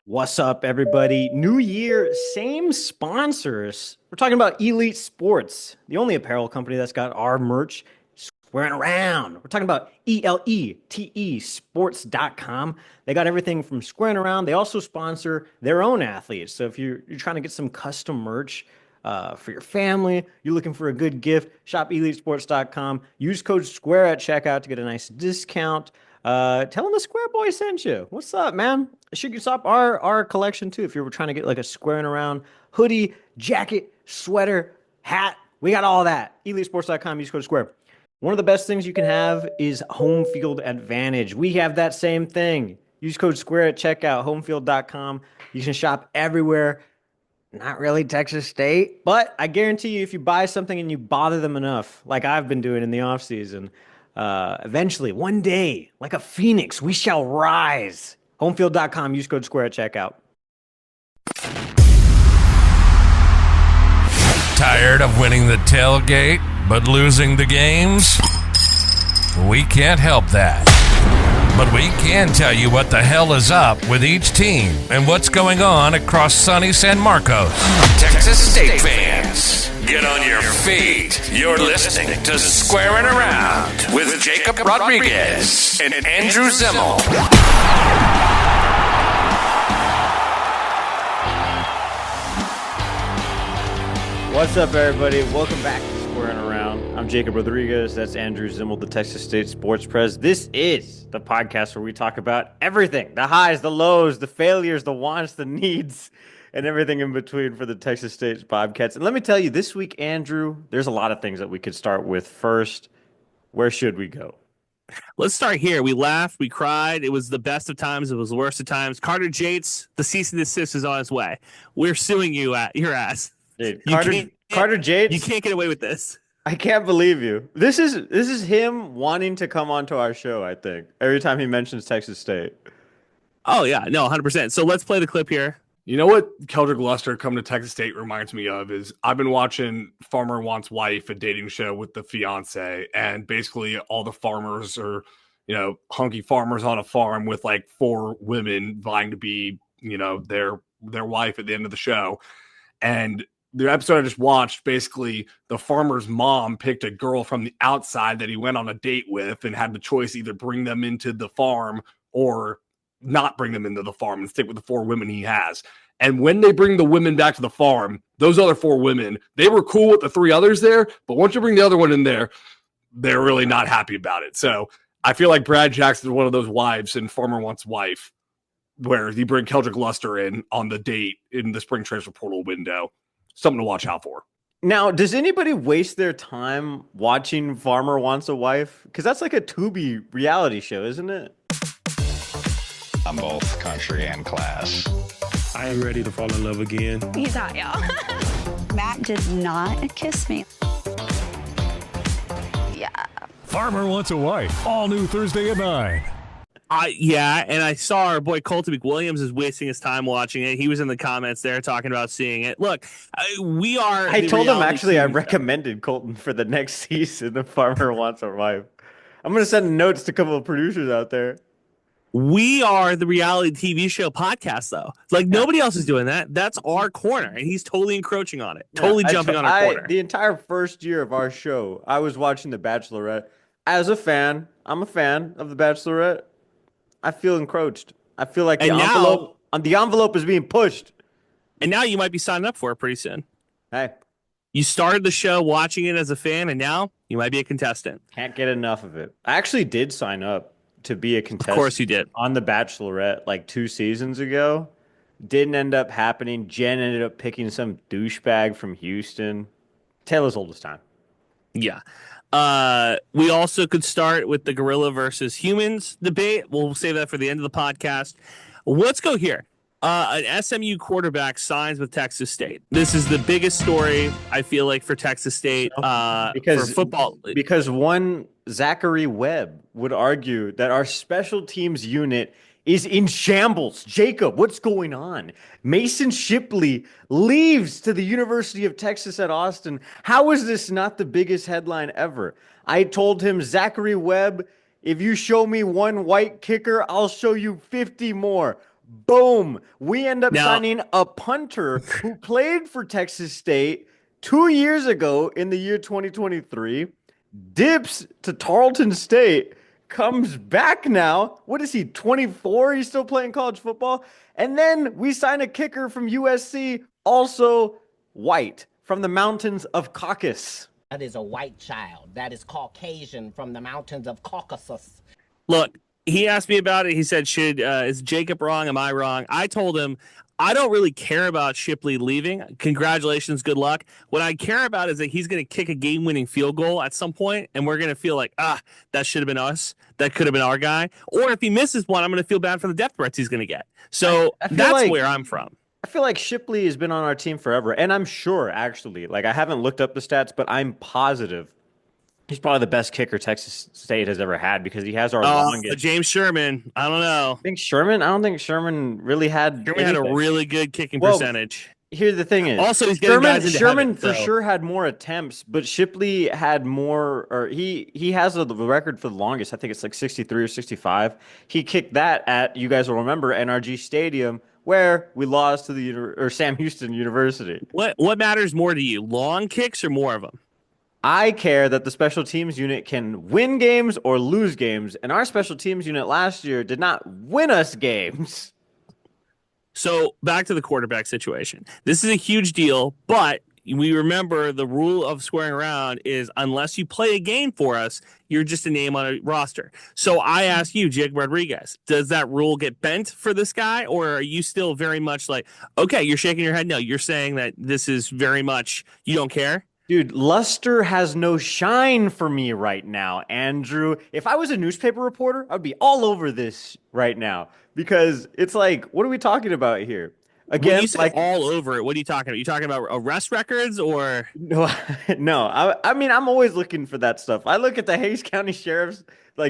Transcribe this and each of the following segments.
What's up, everybody? New year, same sponsors. We're talking about Elite Sports, the only apparel company that's got our merch squaring around. We're talking about ELETE sports.com. They got everything from squaring around. They also sponsor their own athletes. So if you're trying to get some custom merch for your family, you're looking for a good gift, shop EliteSports.com. Use code SQUARE at checkout to get a nice discount. Tell them the Square Boy sent you. What's up, man? Should you stop our collection too if you were trying to get like a squaring around hoodie, jacket, sweater, hat. We got all that. EliteSports.com. Use code SQUARE. One of the best things you can have is home field advantage. We have that same thing. Use code SQUARE at checkout, homefield.com. You can shop everywhere. Not really Texas State, but I guarantee you if you buy something and you bother them enough, like I've been doing in the off season, eventually, one day, like a phoenix, we shall rise. Homefield.com. Use code SQUARE at checkout. Tired of winning the tailgate, but losing the games? We can't help that. But we can tell you what the hell is up with each team and what's going on across sunny San Marcos. Texas State fans, get on your feet. You're listening to Squaring Around with Jacob Rodriguez and Andrew Zimmel. What's up, everybody? Welcome back to Squaring Around. I'm Jacob Rodriguez. That's Andrew Zimmel, the Texas State Sports Press. This is the podcast where we talk about everything, the highs, the lows, the failures, the wants, the needs, and everything in between for the Texas State Bobcats. And let me tell you, this week, Andrew, there's a lot of things that we could start with. First, where should we go? Let's start here. We laughed, we cried. It was the best of times. It was the worst of times. Carter Yates, the cease and desist is on its way. We're suing you at your ass. Dude, Carter Yates, you can't get away with this. I can't believe you. This is him wanting to come onto our show, I think, every time he mentions Texas State. Oh, yeah. No, 100%. So let's play the clip here. You know what Keldrick Luster coming to Texas State reminds me of is I've been watching Farmer Wants Wife, a dating show with the fiance, and basically all the farmers are, hunky farmers on a farm with like 4 women vying to be, their wife at the end of the show. And the episode I just watched, basically the farmer's mom picked a girl from the outside that he went on a date with and had the choice either bring them into the farm or not bring them into the farm and stick with the 4 women he has. And when they bring the women back to the farm, those other 4 women, they were cool with the 3 others there, but once you bring the other one in there, they're really not happy about it. So I feel like Brad Jackson is one of those wives in Farmer Wants Wife, where you bring Keldrick Luster in on the date in the spring transfer portal window. Something to watch out for. Now, does anybody waste their time watching Farmer Wants a Wife? Because that's like a Tubi reality show, isn't it? I'm both country and class. I am ready to fall in love again. He's hot, y'all. Matt did not kiss me. Yeah. Farmer Wants a Wife. All new Thursday at 9. Yeah, and I saw our boy Colton McWilliams is wasting his time watching it. He was in the comments there talking about seeing it. Look, we are. I told him actually I recommended Colton for the next season of Farmer Wants a Wife. I'm going to send notes to a couple of producers out there. We are the reality TV show podcast, though. Like, nobody else is doing that. That's our corner, and he's totally encroaching on it, totally jumping on our corner. The entire first year of our show, I was watching The Bachelorette. As a fan, I'm a fan of The Bachelorette. I feel encroached. I feel like the envelope is being pushed. And now you might be signing up for it pretty soon. Hey. You started the show watching it as a fan, and now you might be a contestant. Can't get enough of it. I actually did sign up to be a contestant. Of course you did. On The Bachelorette like 2 seasons ago. Didn't end up happening. Jen ended up picking some douchebag from Houston. Taylor's oldest time. Yeah. We also could start with the gorilla versus humans debate. We'll save that for the end of the podcast. Let's go here. An SMU quarterback signs with Texas State. This is the biggest story, I feel like, for Texas State for football. Because one Zachary Webb would argue that our special teams unit is in shambles. Jacob, what's going on? Mason Shipley leaves to the University of Texas at Austin. How is this not the biggest headline ever? I told him, Zachary Webb, if you show me one white kicker, I'll show you 50 more. Boom. We end up Now- signing a punter who played for Texas State 2 years ago in the year 2023, dips to Tarleton State, comes back now. What is he, 24? He's still playing college football. And then we sign a kicker from USC, also white, from the mountains of Caucasus. That is a white child. That is Caucasian from the mountains of Caucasus. Look, he asked me about it. He said, is Jacob wrong? Am I wrong? I told him, I don't really care about Shipley leaving. Congratulations. Good luck. What I care about is that he's going to kick a game-winning field goal at some point, and we're going to feel like, that should have been us. That could have been our guy. Or if he misses one, I'm going to feel bad for the death threats he's going to get. So I feel that's like- where I'm from. I feel like Shipley has been on our team forever, and I'm sure, actually, like I haven't looked up the stats, but I'm positive he's probably the best kicker Texas State has ever had because he has our longest. James Sherman. I don't know. I don't think Sherman really had. Sherman had a anything. really good kicking Well, percentage. Here's the thing: is Also, he's getting guys into Sherman heaven, for so- sure had more attempts, but Shipley had more, or he has the record for the longest. I think it's like 63 or 65. He kicked that at, you guys will remember, NRG Stadium, where we lost to the Sam Houston University. What matters more to you, long kicks or more of them? I care that the special teams unit can win games or lose games, and our special teams unit last year did not win us games. So back to the quarterback situation. This is a huge deal, but we remember the rule of squaring around is unless you play a game for us, you're just a name on a roster. So I ask you, Jake Rodriguez, does that rule get bent for this guy? Or are you still very much like, okay, you're shaking your head? No, you're saying that this is very much, you don't care? Dude, luster has no shine for me right now, Andrew. If I was a newspaper reporter, I'd be all over this right now because it's like, what are we talking about here? When you say all over it, what are you talking about? You talking about arrest records or? No, no. I mean, I'm always looking for that stuff. I look at the Hays County Sheriff's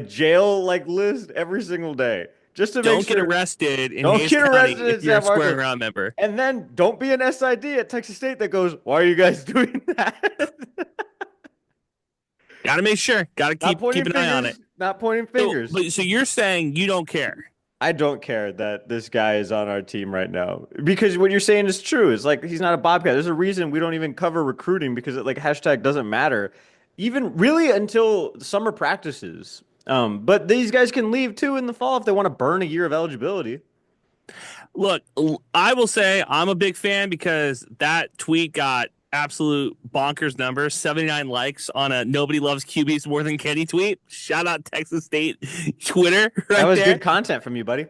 jail list every single day just to don't make sure. get arrested in Don't Hays get County arrested if in you're a San Marcos. squaring around member. And then don't be an SID at Texas State that goes, "Why are you guys doing that?" Got to make sure. Got to keep an eye on it. Not pointing fingers. So you're saying you don't care? I don't care that this guy is on our team right now because what you're saying is true. It's like he's not a Bobcat. There's a reason we don't even cover recruiting because it hashtag doesn't matter, even really until summer practices. But these guys can leave too in the fall if they want to burn a year of eligibility. Look, I will say I'm a big fan because that tweet got absolute bonkers numbers, 79 likes on a nobody loves QBs more than Kenny tweet. Shout out Texas State Twitter. That was good content from you, buddy.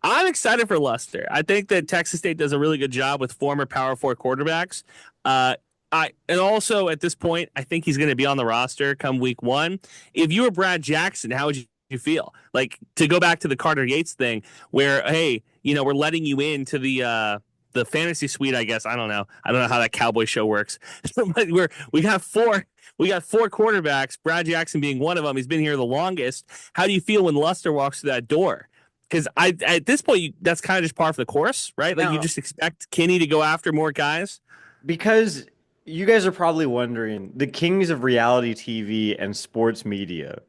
I'm excited for Luster. I think that Texas State does a really good job with former Power 4 quarterbacks. And also at this point, I think he's going to be on the roster come week 1. If you were Brad Jackson, how would you feel? Like, to go back to the Carter Yates thing where, hey, we're letting you into the fantasy suite, I guess. I don't know how that Cowboy show works. But we got four quarterbacks, Brad Jackson being one of them. He's been here the longest. How do you feel when Luster walks through that door? Because at this point, that's kind of just par for the course, right? Like, you just expect Kinney to go after more guys. Because you guys are probably wondering, the kings of reality TV and sports media,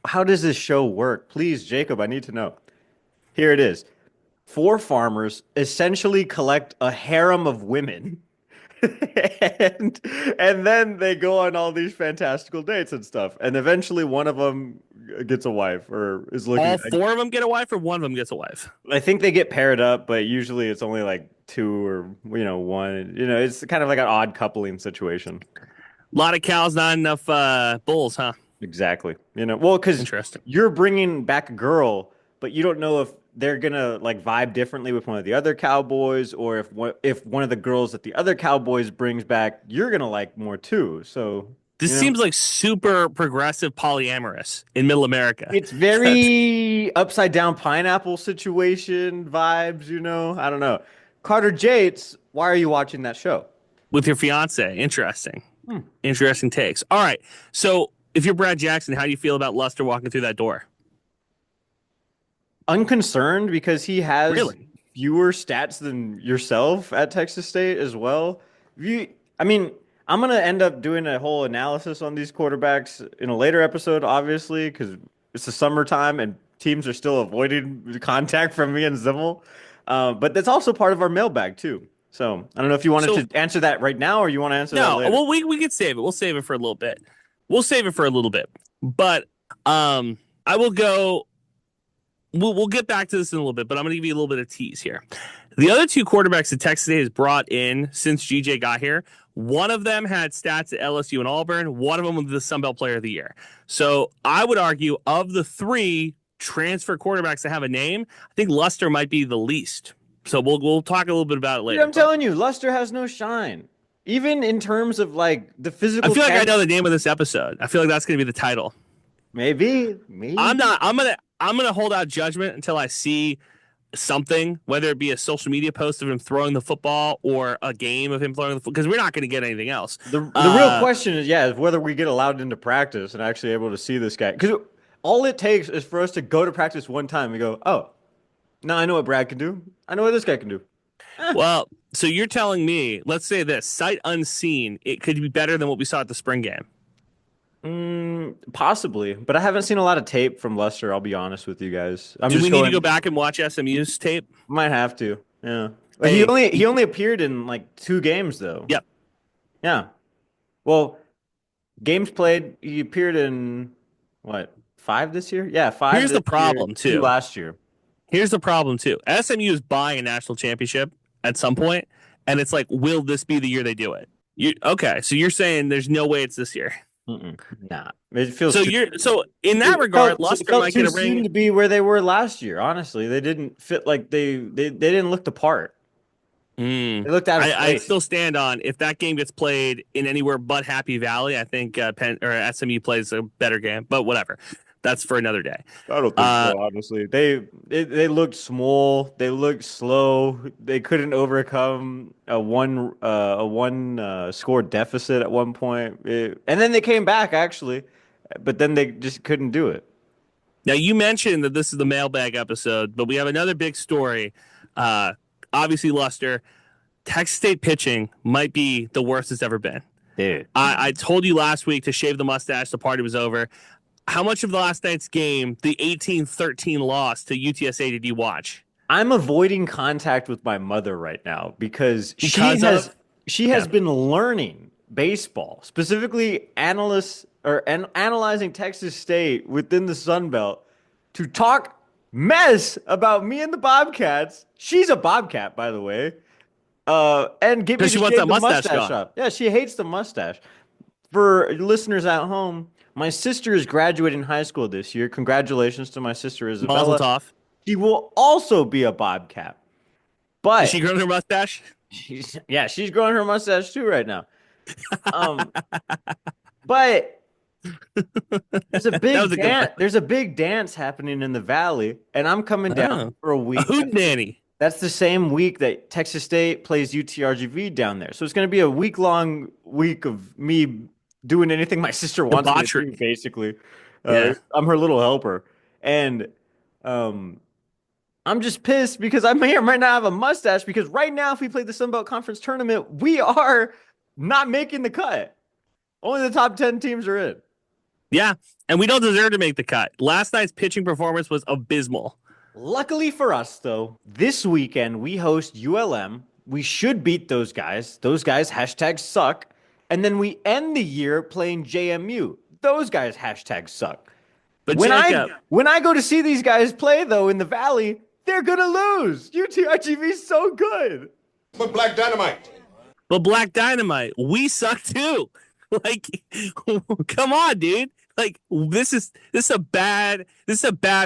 how does this show work? Please, Jacob, I need to know. Here it is. 4 farmers essentially collect a harem of women. and then they go on all these fantastical dates and stuff. And eventually one of them gets a wife or is looking. All 4 of them get a wife or one of them gets a wife? I think they get paired up, but usually it's only like 2 or, 1. It's kind of like an odd coupling situation. A lot of cows, not enough bulls, huh? Exactly. Well, because you're bringing back a girl, but you don't know if they're gonna vibe differently with one of the other cowboys, or if one of the girls that the other cowboys brings back, you're gonna like more too. So this seems like super progressive polyamorous in Middle America. It's very upside down pineapple situation vibes. I don't know. Carter Yates, why are you watching that show with your fiance? Interesting. Interesting takes. All right. So if you're Brad Jackson, how do you feel about Luster walking through that door? Unconcerned because he has fewer stats than yourself at Texas State as well. I'm going to end up doing a whole analysis on these quarterbacks in a later episode, obviously, because it's the summertime and teams are still avoiding contact from me and Zimmel. But that's also part of our mailbag too. So I don't know if you wanted to answer that right now or you want to answer that later. Well, we could save it. We'll save it for a little bit. But I will go. We'll get back to this in a little bit, but I'm going to give you a little bit of tease here. The other two quarterbacks that Texas State has brought in since GJ got here, one of them had stats at LSU and Auburn. One of them was the Sun Belt Player of the Year. So I would argue of the three transfer quarterbacks that have a name, I think Luster might be the least. So we'll talk a little bit about it later. Dude, I'm telling you, Luster has no shine. Even in terms of like the physical. I feel like I know the name of this episode. I feel like that's going to be the title. Maybe. I'm gonna hold out judgment until I see something, whether it be a social media post of him throwing the football or a game of him throwing the football, because we're not going to get anything else. The real question is whether we get allowed into practice and actually able to see this guy. Because all it takes is for us to go to practice one time and go, oh, now I know what Brad can do. I know what this guy can do. Well, so you're telling me, let's say this, sight unseen, it could be better than what we saw at the spring game. Possibly, but I haven't seen a lot of tape from Luster. I'll be honest with you guys. Do we need to go back and watch SMU's tape? Might have to. Yeah, Hey. he only appeared in like 2 games though. Yep. Yeah. Well, games played. He appeared in what 5 this year? Yeah, 5. Here's the problem, too. 2 last year. Here's the problem too. SMU is buying a national championship at some point, and it's like, will this be the year they do it? Okay, so you're saying there's no way it's this year. Nah, it feels so in that regard, Luster might get a ring. Seem to be where they were last year. Honestly, they didn't fit like they didn't look the part. They looked out of place. I still stand on if that game gets played in anywhere but Happy Valley. I think SMU plays a better game, but whatever. That's for another day. I don't think so, honestly. They looked small. They looked slow. They couldn't overcome a one score deficit at one point. And then they came back, actually. But then they just couldn't do it. Now, you mentioned that this is the mailbag episode, but we have another big story. Obviously, Luster, Texas State pitching might be the worst it's ever been. Dude. I told you last week to shave the mustache. The party was over. How much of the last night's game, the 18-13 loss to UTSA, did you watch? I'm avoiding contact with my mother right now because she has been learning baseball, specifically analyzing Texas State within the Sun Belt to talk mess about me and the Bobcats. She's a Bobcat, by the way. And get me to shave the mustache off. Yeah, she hates the mustache. For listeners at home, my sister is graduating high school this year. Congratulations to my sister Isabella. Mazel tov. She will also be a Bobcat. But is she growing her mustache? She's growing her mustache too right now. But there's a big dance happening in the Valley, and I'm coming down for a week. A hootenanny. That's the same week that Texas State plays UTRGV down there. So it's going to be a week-long week of me doing anything my sister wants me to do, basically. I'm her little helper. And I'm just pissed because I may or might not have a mustache because right now, if we play the Sun Belt Conference tournament, we are not making the cut. Only the top 10 teams are in. Yeah, and we don't deserve to make the cut. Last night's pitching performance was abysmal. Luckily for us, though, this weekend we host ULM. We should beat those guys. Those guys #suck. And then we end the year playing JMU. Those guys #suck. But when I go to see these guys play, though, in the Valley, they're going to lose. UTRGV is so good. But Black Dynamite, we suck too. Like, come on, dude. Like, this is a bad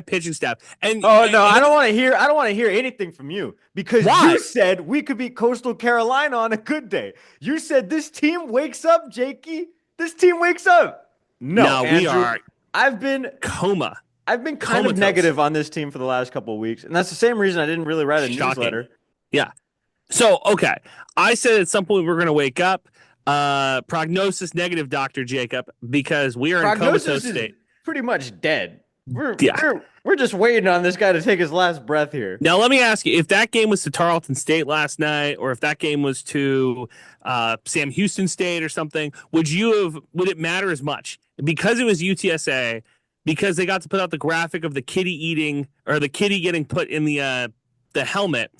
pitching staff. I don't want to hear anything from you because you said we could beat Coastal Carolina on a good day. You said this team wakes up, Jakey. This team wakes up. No, Andrew, we are. I've been coma. I've been kind of negative on this team for the last couple of weeks, and that's the same reason I didn't really write a newsletter. Yeah. So, okay. I said at some point we're going to wake up. Prognosis negative, Dr. Jacob, because we are in comatose state. Pretty much dead. We're just waiting on this guy to take his last breath here. Now, let me ask you, if that game was to Tarleton State last night, or if that game was to Sam Houston State or something, would it matter as much? Because it was UTSA, because they got to put out the graphic of the kitty eating or the kitty getting put in the helmet.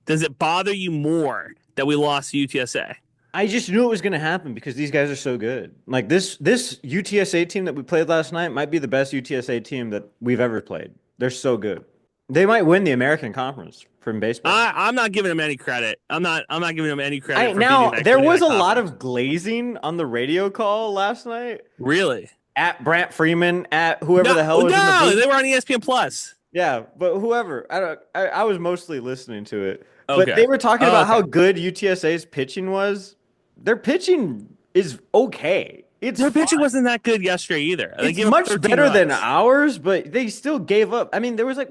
Does it bother you more that we lost to UTSA? I just knew it was going to happen because these guys are so good. Like this UTSA team that we played last night might be the best UTSA team that we've ever played. They're so good. They might win the American Conference from baseball. I'm not giving them any credit. I'm not giving them any credit. Now there was a lot of glazing on the radio call last night. Really? At Brant Freeman, at whoever the hell was in the booth. They were on ESPN Plus. Yeah, but whoever. I was mostly listening to it. Okay. But they were talking about how good UTSA's pitching was. Their pitching is okay. Their pitching wasn't that good yesterday either. It's much better than ours, but they still gave up. I mean, there was like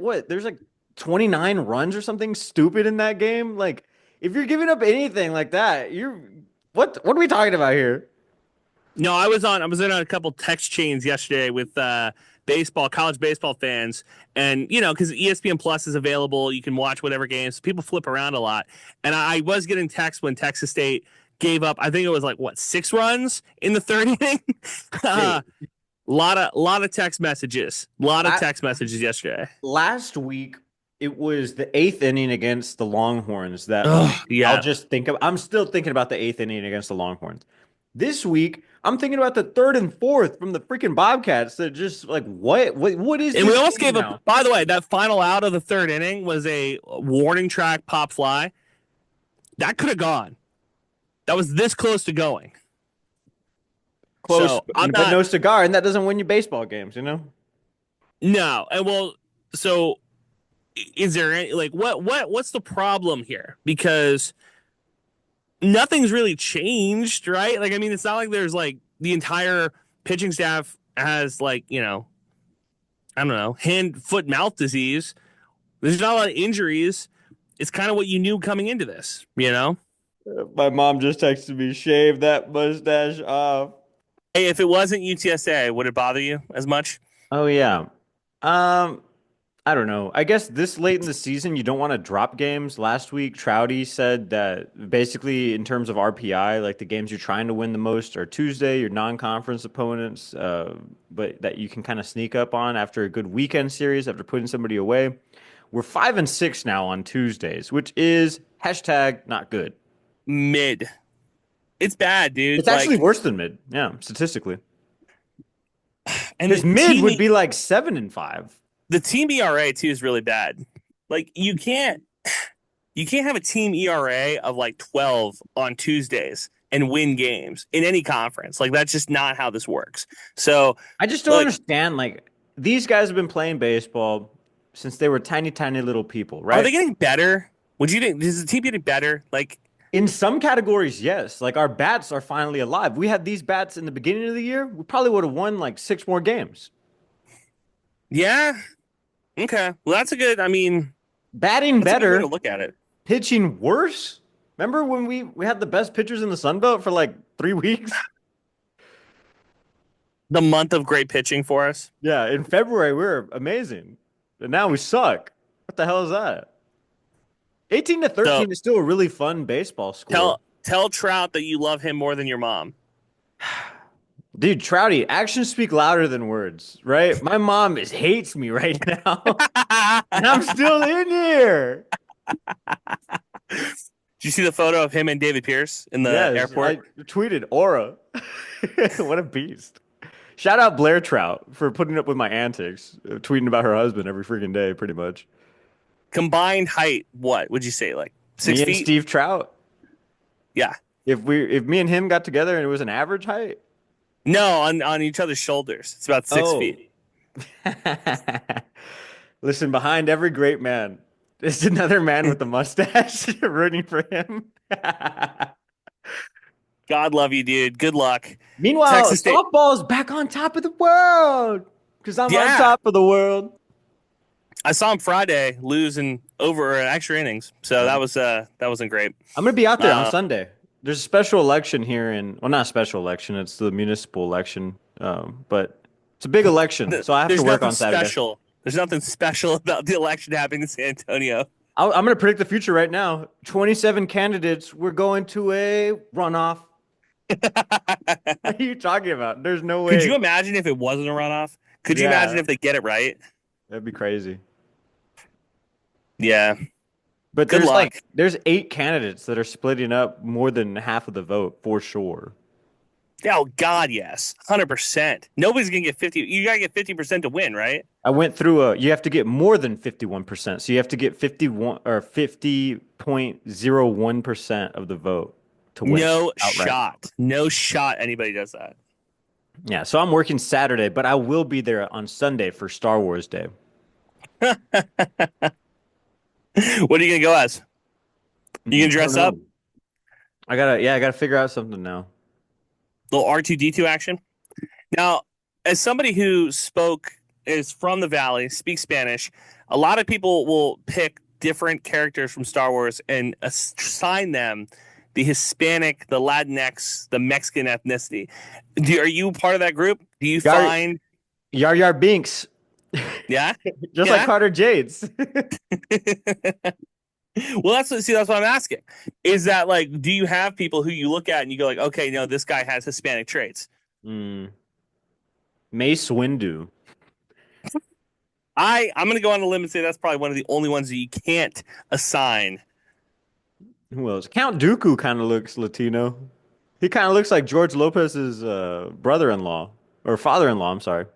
29 runs or something stupid in that game. like if you're giving up anything like that, what are we talking about here? No, I was in on a couple text chains yesterday with college baseball fans, and because ESPN Plus is available, you can watch whatever games. People flip around a lot, and I was getting texts when Texas State gave up. I think it was 6 runs in the third inning. Lot of text messages. Text messages yesterday. Last week it was the 8th inning against the Longhorns that I'm still thinking about the 8th inning against the Longhorns. This week I'm thinking about the 3rd and 4th from the freaking Bobcats that just what is. And we almost gave up. By the way, that final out of the 3rd inning was a warning track pop fly. That could have gone. That was this close to going. Close, so but no cigar, and that doesn't win you baseball games, No, and so is there any what's the problem here? Because nothing's really changed, right? It's not like there's the entire pitching staff has I don't know, hand, foot, mouth disease. There's not a lot of injuries. It's kind of what you knew coming into this, My mom just texted me, shave that mustache off. Hey, if it wasn't UTSA, would it bother you as much? Oh, yeah. I don't know. I guess this late in the season, you don't want to drop games. Last week, Trouty said that basically in terms of RPI, the games you're trying to win the most are Tuesday, your non-conference opponents, but that you can kind of sneak up on after a good weekend series, after putting somebody away. We're 5-6 now on Tuesdays, which is #not good. Mid. It's bad, dude. It's actually worse than mid. Yeah, statistically. And because mid would be 7-5. The team ERA too is really bad. You can't have a team ERA of 12 on Tuesdays and win games in any conference. That's just not how this works. So I just don't understand. These guys have been playing baseball since they were tiny, tiny little people, right? Are they getting better? Would you think is the team getting better? In some categories, yes. Our bats are finally alive. We had these bats in the beginning of the year. We probably would have won 6 more games. Yeah. Okay. Well, that's a good. Batting better. Way to look at it. Pitching worse. Remember when we had the best pitchers in the Sun Belt for 3 weeks? The month of great pitching for us. Yeah. In February, we were amazing. And now we suck. What the hell is that? 18-13 is still a really fun baseball score. Tell Trout that you love him more than your mom. Dude, Trouty, actions speak louder than words, right? My mom hates me right now. And I'm still in here. Did you see the photo of him and David Pierce in the airport? I tweeted Aura. What a beast. Shout out Blair Trout for putting up with my antics, tweeting about her husband every freaking day, pretty much. Combined height, what would you say? 6 me feet? And Steve Trout? Yeah. If me and him got together and it was an average height? No, on each other's shoulders. It's about 6 feet. Listen, behind every great man is another man with a mustache rooting for him. God love you, dude. Good luck. Meanwhile, softball is back on top of the world because I'm on top of the world. I saw him Friday losing over extra innings, so that wasn't great. I'm gonna be out there on Sunday. There's a special election here not a special election. It's the municipal election, but it's a big election, so I have to work on Saturday. There's nothing special about the election happening in San Antonio. I'm gonna predict the future right now. 27 candidates. We're going to a runoff. What are you talking about? There's no way. Could you imagine if it wasn't a runoff? Could you imagine if they get it right? That'd be crazy. Yeah. But Good luck. there's 8 candidates that are splitting up more than half of the vote for sure. Oh God, yes, 100%. Nobody's gonna get 50. You gotta get 50% to win, right? I went through you have to get more than 51%. So you have to get 51 or 50.01% of the vote to win. No outright. shot. No shot anybody does that. Yeah, so I'm working Saturday, but I will be there on Sunday for Star Wars Day. What are you gonna go as? You gonna dress up? I gotta figure out something now. Little R2D2 action. Now, as somebody who is from the Valley, speaks Spanish, a lot of people will pick different characters from Star Wars and assign them the Hispanic, the Latinx, the Mexican ethnicity. Are you part of that group? Do you find Yar Yar Binks? Yeah, just like Carter Jades. Well, that's what I'm asking. Is that like, do you have people who you look at and you go like, okay, no, this guy has Hispanic traits? Mace Windu. I'm going to go on a limb and say that's probably one of the only ones that you can't assign. Who else? Count Dooku kind of looks Latino. He kind of looks like George Lopez's brother-in-law or father-in-law. I'm sorry.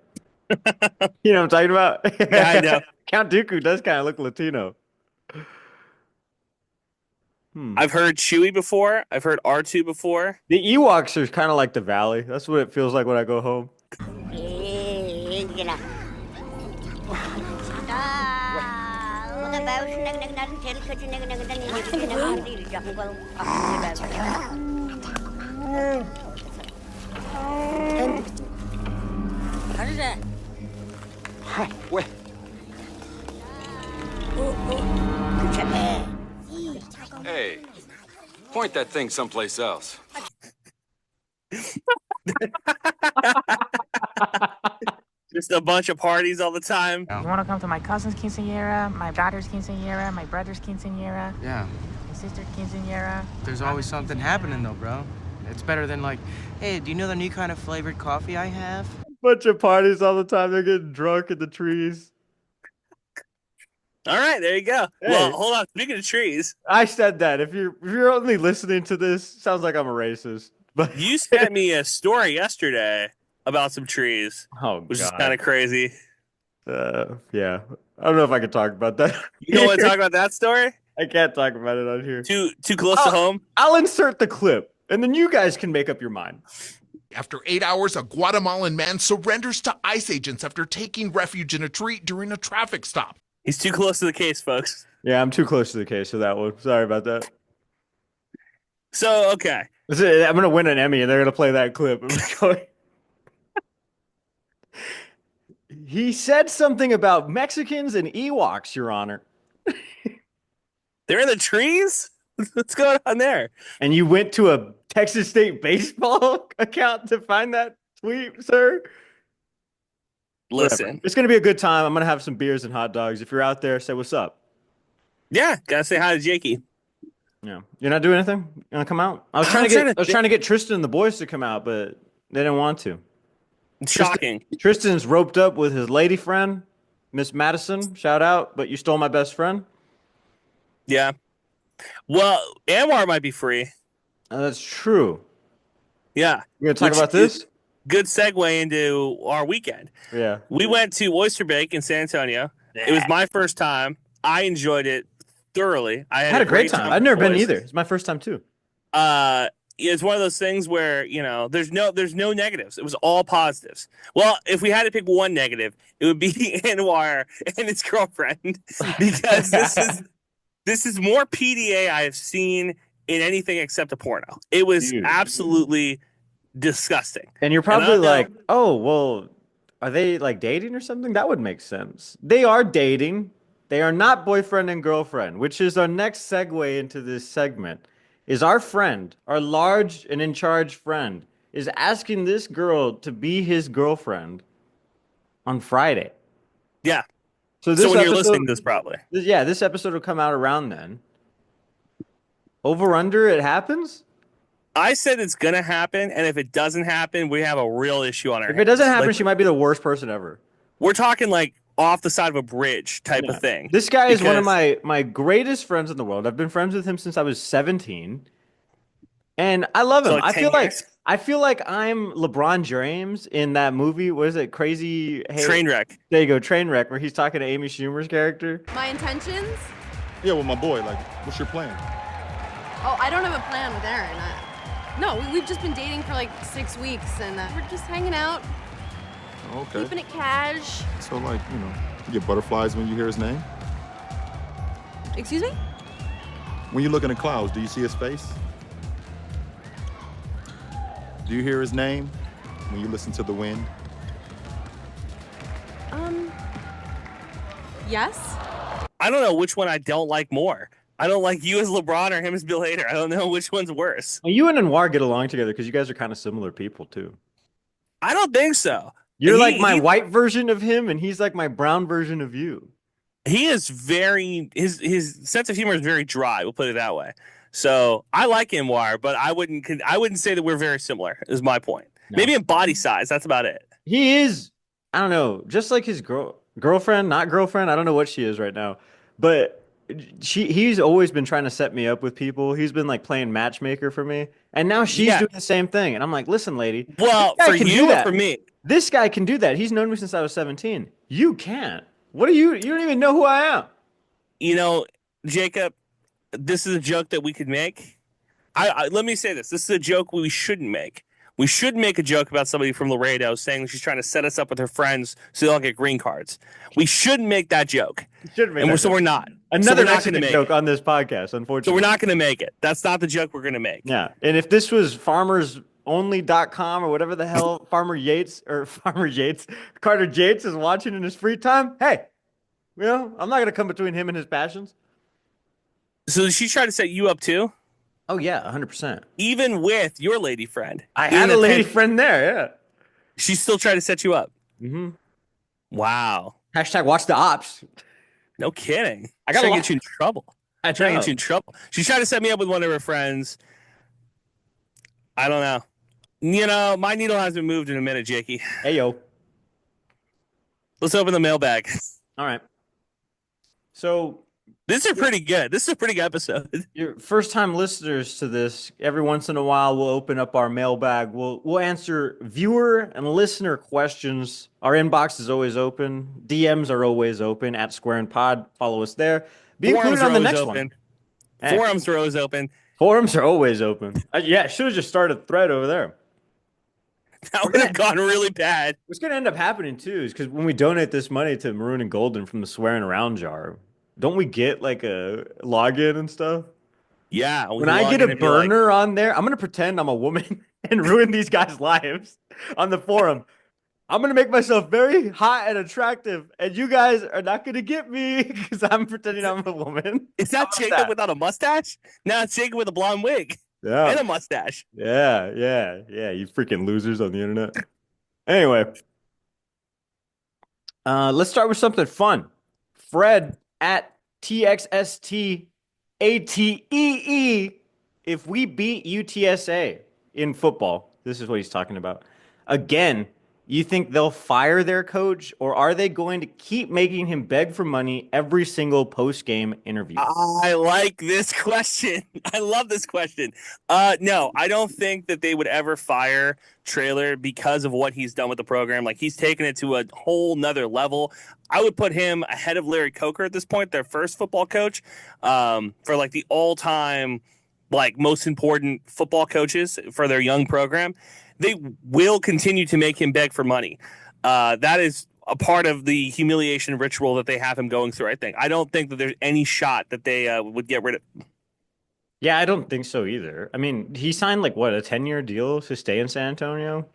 You know what I'm talking about? Yeah, I know. Count Dooku does kind of look Latino. I've heard Chewie before. I've heard R2 before. The Ewoks are kind of like the Valley. That's what it feels like when I go home. Hey, point that thing someplace else. Just a bunch of parties all the time. You want to come to my cousin's quinceañera, my daughter's quinceañera, my brother's quinceañera? Yeah. My sister's quinceañera? There's always something happening though, bro. It's better than like, hey, do you know the new kind of flavored coffee I have? Bunch of parties all the time. They're getting drunk in the trees. All right, there you go. Hey. Well, hold on. Speaking of trees, I said that. If you're only listening to this, sounds like I'm a racist. But you sent me a story yesterday about some trees. Oh, which is kind of crazy. Yeah. I don't know if I can talk about that. You don't want to talk about that story? I can't talk about it on here. Too close to home? I'll insert the clip, and then you guys can make up your mind. After 8 hours, a Guatemalan man surrenders to ICE agents after taking refuge in a tree during a traffic stop. He's too close to the case, folks. Yeah, I'm too close to the case for that one. Sorry about that. So, okay. I'm going to win an Emmy, and they're going to play that clip. He said something about Mexicans and Ewoks, Your Honor. They're in the trees? What's going on there? And you went to a Texas State baseball account to find that tweet, sir? Listen. Whatever. It's going to be a good time. I'm going to have some beers and hot dogs. If you're out there, say what's up. Yeah, got to say hi to Jakey. Yeah. You're not doing anything? You want to come out? I was trying to get Tristan and the boys to come out, but they didn't want to. Shocking. Tristan's roped up with his lady friend, Miss Madison. Shout out, but you stole my best friend. Yeah. Well, Anwar might be free. That's true. Yeah. We're going to talk about this? Good segue into our weekend. Yeah. We went to Oyster Bake in San Antonio. Yeah. It was my first time. I enjoyed it thoroughly. I had a great time. I've never been either. It's my first time too. It's one of those things where, you know, there's no negatives. It was all positives. Well, if we had to pick one negative, it would be Anwar and his girlfriend, because this is more PDA I have seen in anything except a porno. It was absolutely disgusting. And you're probably like, oh, well, are they like dating or something? That would make sense. They are dating. They are not boyfriend and girlfriend, which is our next segue into this segment. Is our friend, our large and in charge friend, is asking this girl to be his girlfriend on Friday. Yeah. So when you're listening to this, probably. This episode will come out around then. Over under, it happens? I said it's going to happen, and if it doesn't happen, we have a real issue on our hands. If it doesn't happen, she might be the worst person ever. We're talking like off the side of a bridge type of thing. This guy is one of my greatest friends in the world. I've been friends with him since I was 17. And I love him. So, like, 10 years? I feel like I'm LeBron James in that movie. What is it? Crazy Trainwreck. There you go, Trainwreck, where he's talking to Amy Schumer's character. My intentions? Yeah, with my boy. Like, what's your plan? Oh, I don't have a plan with Aaron. No, we've just been dating for like 6 weeks, and we're just hanging out, Okay. keeping it cash. So, like, you get butterflies when you hear his name? Excuse me? When you look in the clouds, do you see his face? Do you hear his name when you listen to the wind? Yes. I don't know which one I don't like more. I don't like you as LeBron or him as Bill Hader. I don't know which one's worse. Well, you and Anwar get along together because you guys are kind of similar people too. I don't think so. You're like my white version of him, and he's like my brown version of you. He is his sense of humor is very dry. We'll put it that way. So I like Anwar, but I wouldn't say that we're very similar. Is my point. No. Maybe in body size. That's about it. He is. I don't know. Just like his girlfriend, not girlfriend. I don't know what she is right now, but he's always been trying to set me up with people. He's been like playing matchmaker for me, and now she's doing the same thing. And I'm like, listen, lady. Well, for you or for me? This guy can do that. He's known me since I was 17. You can't. What are you? You don't even know who I am. You know, Jacob, this is a joke that we could make. Let me say this. This is a joke we shouldn't make. We should make a joke about somebody from Laredo saying she's trying to set us up with her friends so they don't get green cards. We shouldn't make that joke. We're not. Another Mexican joke on this podcast, unfortunately. So we're not going to make it. That's not the joke we're going to make. Yeah. And if this was farmersonly.com or whatever the hell Carter Yates is watching in his free time, hey, I'm not going to come between him and his passions. So did she try to set you up too? Oh, yeah, 100%. Even with your lady friend. I had a lady friend there, yeah. She still tried to set you up? Mm-hmm. Wow. Hashtag watch the ops. No kidding. I got to get you in trouble. I tried to get you in trouble. She tried to set me up with one of her friends. I don't know. My needle hasn't moved in a minute, Jakey. Hey, yo. Let's open the mailbag. All right. So... This is pretty good. This is a pretty good episode. Your first-time listeners to this, every once in a while, we'll open up our mailbag. We'll answer viewer and listener questions. Our inbox is always open. DMs are always open at Squarin Pod. Follow us there. Be included on the next one. Forums are always open. Forums are always open. Yeah, should have just started a thread over there. That would have gone really bad. What's going to end up happening, too, is because when we donate this money to Maroon and Golden from the Swearing Around jar, don't we get like a login and stuff? Yeah. When I get a burner on there, I'm going to pretend I'm a woman and ruin these guys' lives on the forum. I'm going to make myself very hot and attractive, and you guys are not going to get me because I'm pretending I'm a woman. Is that Jacob without a mustache? No, it's Jacob with a blonde wig and a mustache. Yeah. You freaking losers on the internet. Anyway, let's start with something fun. Fred at TXSTATEE. If we beat UTSA in football, this is what he's talking about. Again, you think they'll fire their coach, or are they going to keep making him beg for money every single post-game interview? I like this question. I love this question. No, I don't think that they would ever fire Traylor because of what he's done with the program. Like, he's taken it to a whole nother level. I would put him ahead of Larry Coker at this point, their first football coach, for like the all-time like most important football coaches for their young program. They will continue to make him beg for money. That is a part of the humiliation ritual that they have him going through, I think. I don't think that there's any shot that they would get rid of him. Yeah, I don't think so either. I mean, he signed like, what, a 10-year deal to stay in San Antonio?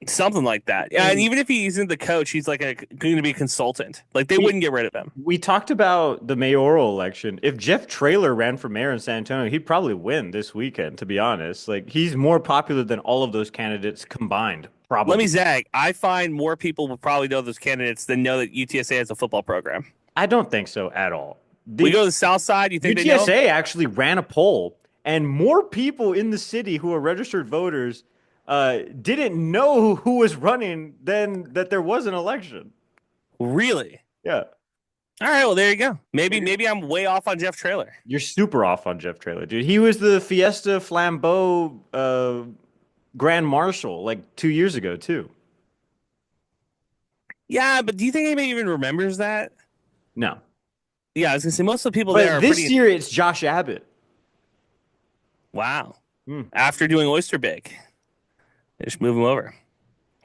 Something like that. Yeah, and even if he isn't the coach, he's like going to be a consultant. Like, they wouldn't get rid of him. We talked about the mayoral election. If Jeff Traylor ran for mayor in San Antonio, he'd probably win this weekend, to be honest. Like, he's more popular than all of those candidates combined, probably. Let me zag. I find more people will probably know those candidates than know that UTSA has a football program. I don't think so at all. We go to the south side, you think UTSA they know? actually ran a poll, and more people in the city who are registered voters didn't know who was running than that there was an election. Really? Yeah. All right, well, there you go. Maybe I'm way off on Jeff Traylor. You're super off on Jeff Traylor, dude. He was the Fiesta Flambeau Grand Marshal like 2 years ago, too. Yeah, but do you think anybody even remembers that? No. Yeah, I was going to say most of the people But there are this pretty... year, it's Josh Abbott. Wow. After doing Oyster Bake. They just move him over.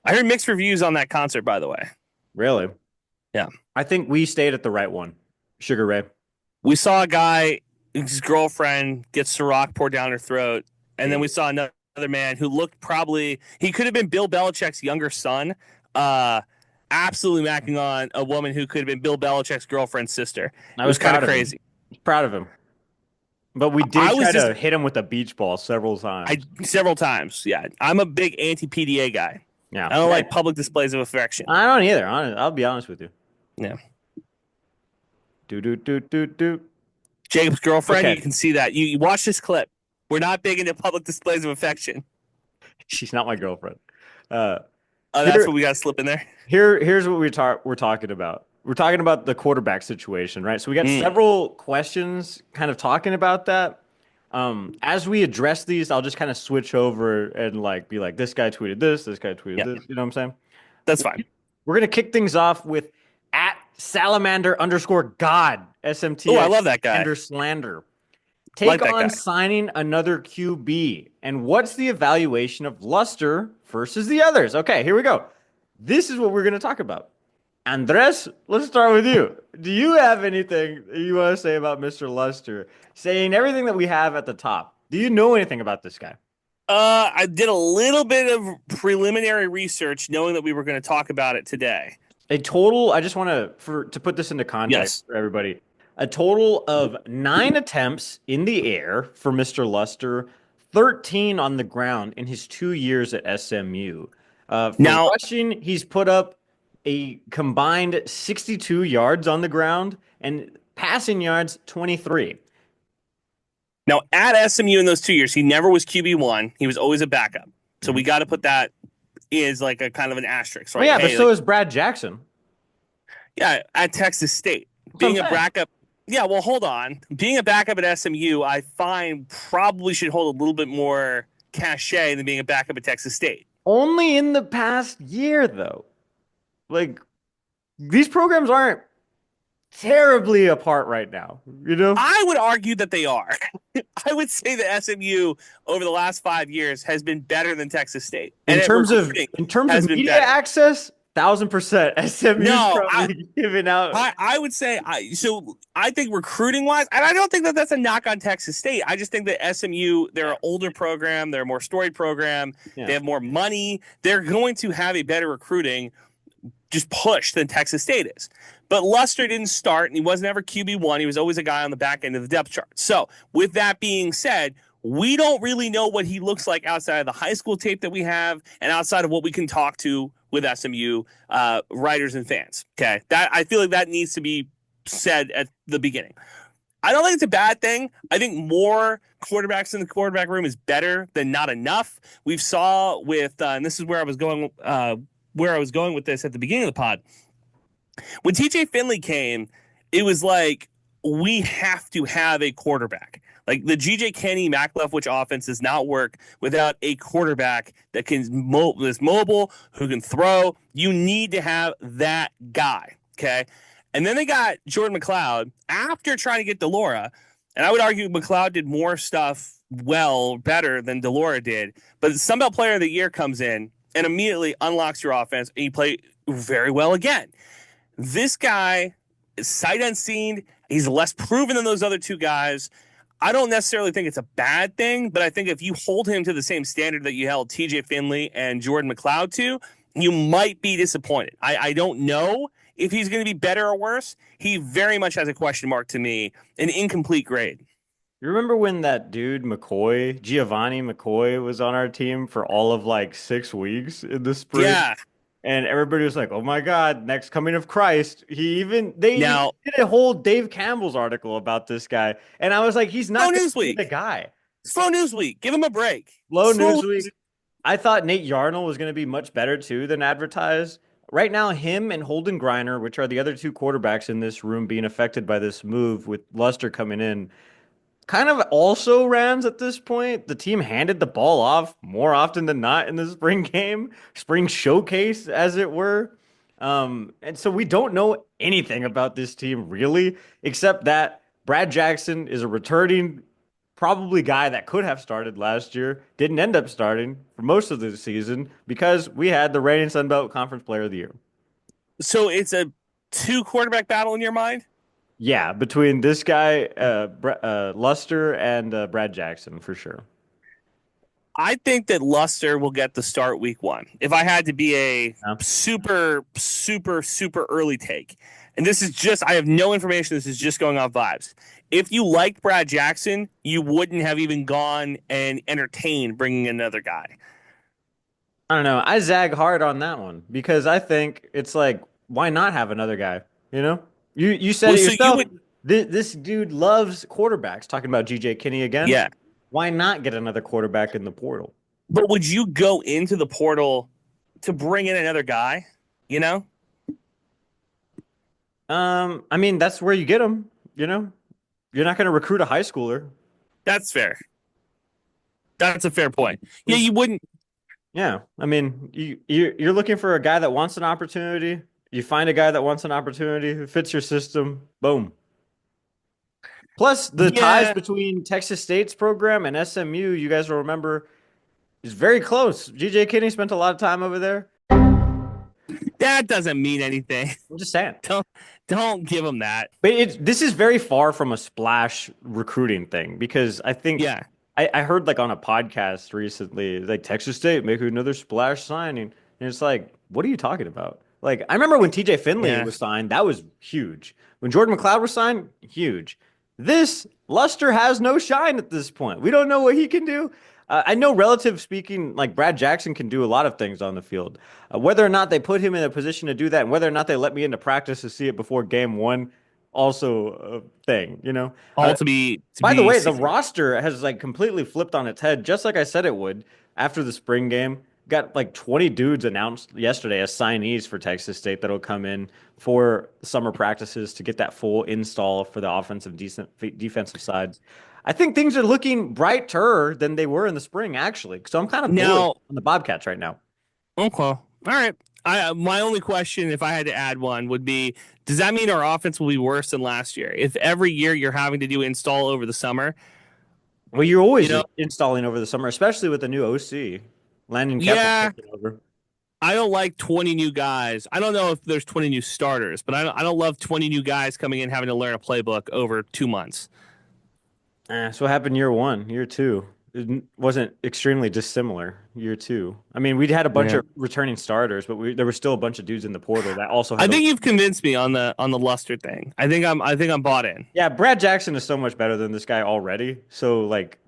I heard mixed reviews on that concert, by the way. Really? Yeah. I think we stayed at the right one. Sugar Ray. We saw a guy, his girlfriend gets Ciroc poured down her throat, and then we saw another man who looked he could have been Bill Belichick's younger son, absolutely macking on a woman who could have been Bill Belichick's girlfriend's sister. It was kind of crazy. Proud of him. But we did try to hit him with a beach ball several times. Several times, yeah. I'm a big anti-PDA guy. Yeah. I don't like public displays of affection. I don't either. I'll be honest with you. Yeah. Do. Jacob's girlfriend, You can see that. You watch this clip. We're not big into public displays of affection. She's not my girlfriend. That's what we got to slip in there. Here's what we're talking about. We're talking about the quarterback situation, right? So we got several questions kind of talking about that. As we address these, I'll just kind of switch over and be like, this guy tweeted this guy tweeted this. You know what I'm saying? That's fine. We're going to kick things off with @salamander_God SMT. Oh, I love that guy. Slander. Take on signing another QB. And what's the evaluation of Luster versus the others? Okay, here we go. This is what we're going to talk about. Andres, let's start with you. Do you have anything you want to say about Mr. Luster? Saying everything that we have at the top. Do you know anything about this guy? I did a little bit of preliminary research knowing that we were going to talk about it today. A total, I just want to put this into context for everybody. A total of 9 attempts in the air for Mr. Luster, 13 on the ground in his 2 years at SMU. Now, rushing, he's put up a combined 62 yards on the ground and passing yards 23. Now, at SMU in those 2 years, he never was QB1. He was always a backup. So we got to put that as like a kind of an asterisk, right? Oh, yeah, but so is Brad Jackson. Yeah, at Texas State. Being a backup. Yeah, well, hold on. Being a backup at SMU, I find probably should hold a little bit more cachet than being a backup at Texas State. Only in the past year, though. Like, these programs aren't terribly apart right now, you know? I would argue that they are. I would say that SMU over the last 5 years has been better than Texas State. In terms of media access, 1,000% SMU's probably giving out. I would say, I think recruiting-wise, and I don't think that that's a knock on Texas State. I just think that SMU, they're an older program. They're a more storied program. Yeah. They have more money. They're going to have a better recruiting just push than Texas State is. But Luster didn't start, and he wasn't ever QB1. He was always a guy on the back end of the depth chart. So with that being said, we don't really know what he looks like outside of the high school tape that we have and outside of what we can talk to with SMU writers and fans. Okay, that I feel like that needs to be said at the beginning. I don't think it's a bad thing. I think more quarterbacks in the quarterback room is better than not enough. We've saw with, and this is where I was going with this at the beginning of the pod. When TJ Finley came, it was like, we have to have a quarterback. Like the GJ Kenny Mac Leftwich offense does not work without a quarterback that is mobile, who can throw. You need to have that guy, okay? And then they got Jordan McLeod after trying to get DeLora, and I would argue McLeod did more stuff better than DeLora did. But the Sun Belt Player of the Year comes in and immediately unlocks your offense, and you play very well again. This guy is sight unseen. He's less proven than those other two guys. I don't necessarily think it's a bad thing, but I think if you hold him to the same standard that you held TJ Finley and Jordan McLeod to, you might be disappointed. I don't know if he's going to be better or worse. He very much has a question mark to me, an incomplete grade. You remember when that dude Giovanni McCoy, was on our team for all of 6 weeks in the spring? Yeah. And everybody was like, oh my God, next coming of Christ. They did a whole Dave Campbell's article about this guy. And I was like, he's not the guy. Slow Newsweek. Give him a break. Slow Newsweek. I thought Nate Yarnell was going to be much better too than advertised. right now, him and Holden Griner, which are the other two quarterbacks in this room being affected by this move with Luster coming in, kind of also Rams at this point. The team handed the ball off more often than not in the spring game, spring showcase, as it were. And so we don't know anything about this team really, except that Brad Jackson is a returning, probably guy that could have started last year, didn't end up starting for most of the season because we had the reigning Sun Belt Conference Player of the Year. So it's a 2 quarterback battle in your mind? Yeah, between this guy, Luster, and Brad Jackson for sure. I think that Luster will get the start week 1. If I had to be a super early take, and this is just, I have no information. This is just going off vibes. If you liked Brad Jackson, you wouldn't have even gone and entertained bringing another guy. I don't know. I zag hard on that one because I think it's like, why not have another guy? You know, you said it yourself. This dude loves quarterbacks. Talking about GJ Kinney again. Yeah. Why not get another quarterback in the portal? But would you go into the portal to bring in another guy? You know? I mean, that's where you get them. You know, you're not going to recruit a high schooler. That's fair. That's a fair point. Yeah, you wouldn't. Yeah, I mean, you're looking for a guy that wants an opportunity. You find a guy that wants an opportunity who fits your system. Boom. Plus, the ties between Texas State's program and SMU, you guys will remember, is very close. GJ Kinney spent a lot of time over there. That doesn't mean anything. I'm just saying. Don't give him that. But this is very far from a splash recruiting thing because I think I heard like on a podcast recently, like Texas State make another splash signing. And it's like, what are you talking about? Like, I remember when TJ Finley was signed, that was huge. When Jordan McLeod was signed, huge. This Luster has no shine at this point. We don't know what he can do. I know, relative speaking, like Brad Jackson can do a lot of things on the field. Whether or not they put him in a position to do that, and whether or not they let me into practice to see it before game one, also a thing, you know. By the way, the roster has like completely flipped on its head, just like I said it would after the spring game. Got like 20 dudes announced yesterday as signees for Texas State that'll come in for summer practices to get that full install for the offensive, defensive sides. I think things are looking brighter than they were in the spring, actually. So I'm kind of bullish on the Bobcats right now. Okay. All right. My only question, if I had to add one, would be, does that mean our offense will be worse than last year? If every year you're having to do install over the summer? Well, you're always installing over the summer, especially with the new OC. Landon Kepler taking over. I don't like 20 new guys. I don't know if there's 20 new starters, but I don't love 20 new guys coming in having to learn a playbook over 2 months. So what happened year one, year two? It wasn't extremely dissimilar. Year two. I mean, we'd had a bunch of returning starters, but there were still a bunch of dudes in the portal that also. I think you've convinced me on the Luster thing. I think I'm bought in. Yeah, Brad Jackson is so much better than this guy already. So like,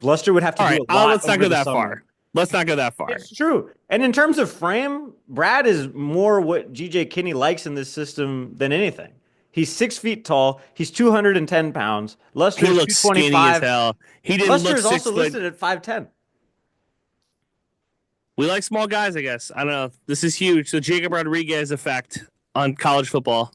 Luster would have to do a lot. Let's not go that far. Let's not go that far. It's true. And in terms of frame, Brad is more what GJ Kinney likes in this system than anything. He's 6 feet tall. He's 210 pounds. Luster looks skinny as hell. He didn't Luster look is 6 also foot. listed at 5'10". We like small guys, I guess. I don't know. This is huge. The Jacob Rodriguez effect on college football.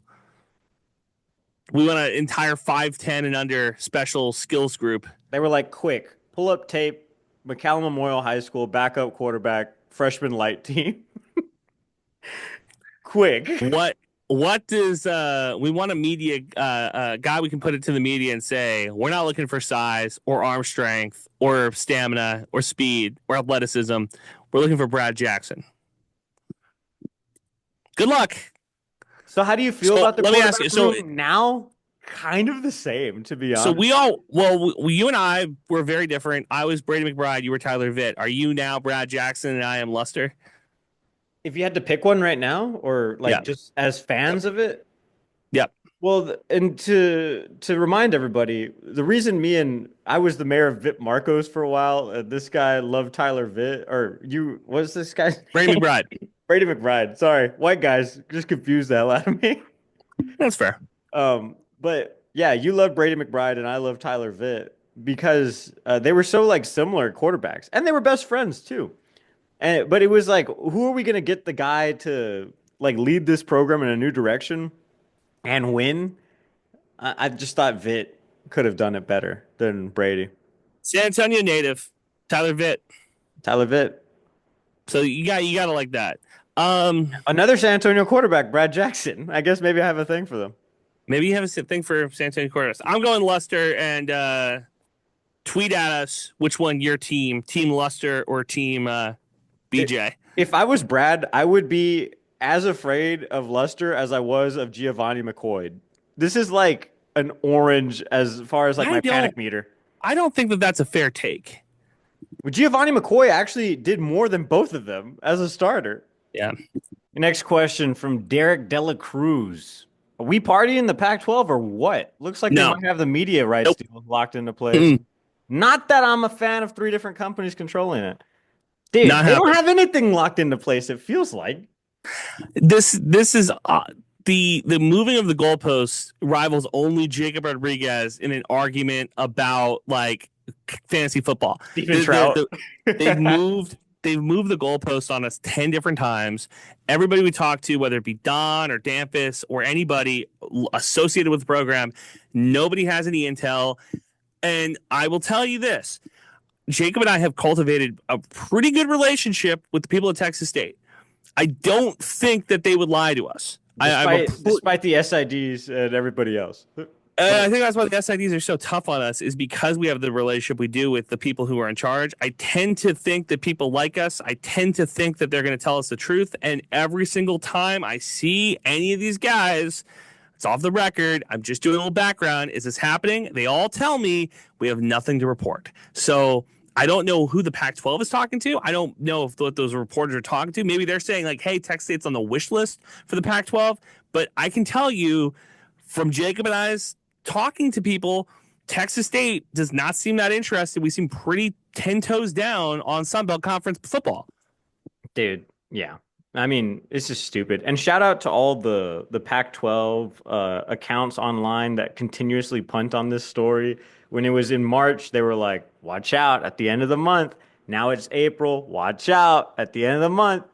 We want an entire 5'10" and under special skills group. They were like, quick, pull up tape, McCallum Memorial High School, backup quarterback, freshman light team. Quick. What does we want a media guy we can put it to the media and say, we're not looking for size or arm strength or stamina or speed or athleticism. We're looking for Brad Jackson. Good luck. So how do you feel about the let me ask you, room now? Kind of the same, to be honest. So you and I were very different. I was Brady McBride. You were Tyler Vitt. Are you now Brad Jackson and I am Luster? If you had to pick one right now, or like just as fans of it? Yep. Well, and to remind everybody, the reason I was the mayor of Vitt Marcos for a while. This guy loved Tyler Vitt, or what's this guy? Brady McBride. Brady McBride. Sorry, white guys just confused the hell out of me. That's fair. But yeah, you love Brady McBride and I love Tyler Vitt because they were so like similar quarterbacks, and they were best friends too. But it was like, who are we going to get the guy to like lead this program in a new direction and win, I just thought Vitt could have done it better than Brady. San Antonio native, Tyler Vitt. Tyler Vitt. So you gotta like that. Another San Antonio quarterback, Brad Jackson. I guess maybe I have a thing for them. Maybe you have a thing for San Antonio quarterbacks. I'm going Luster, and tweet at us which one your team Luster or team BJ. If I was Brad, I would be as afraid of Luster as I was of Giovanni McCoy. This is like an orange as far as like my panic meter. I don't think that that's a fair take. Well, Giovanni McCoy actually did more than both of them as a starter. Yeah. Next question from Derek Dela Cruz. Are we partying the Pac-12 or what? Looks like they might have the media rights deal locked into place. Not that I'm a fan of 3 different companies controlling it. Dude, they don't have anything locked into place, it feels like. This is the moving of the goalposts rivals only Jacob Rodriguez in an argument about like fantasy football. Steven Trout. They've moved the goalposts on us 10 different times. Everybody we talk to, whether it be Don or Dampus or anybody associated with the program, nobody has any intel. And I will tell you this, Jacob and I have cultivated a pretty good relationship with the people at Texas State. I don't think that they would lie to us. Despite the SIDs and everybody else. I think that's why the SIDs are so tough on us, is because we have the relationship we do with the people who are in charge. I tend to think that people like us. I tend to think that they're going to tell us the truth. And every single time I see any of these guys, it's off the record, I'm just doing a little background. Is this happening? They all tell me we have nothing to report. So I don't know who the Pac-12 is talking to. I don't know what those reporters are talking to. Maybe they're saying like, hey, Texas State's on the wish list for the Pac-12. But I can tell you from Jacob and I's talking to people, Texas State does not seem that interested. We seem pretty 10 toes down on Sun Belt Conference football. Dude, yeah. I mean, it's just stupid. And shout out to all the Pac-12 accounts online that continuously punt on this story. When it was in March, they were like, watch out at the end of the month. Now it's April. Watch out at the end of the month.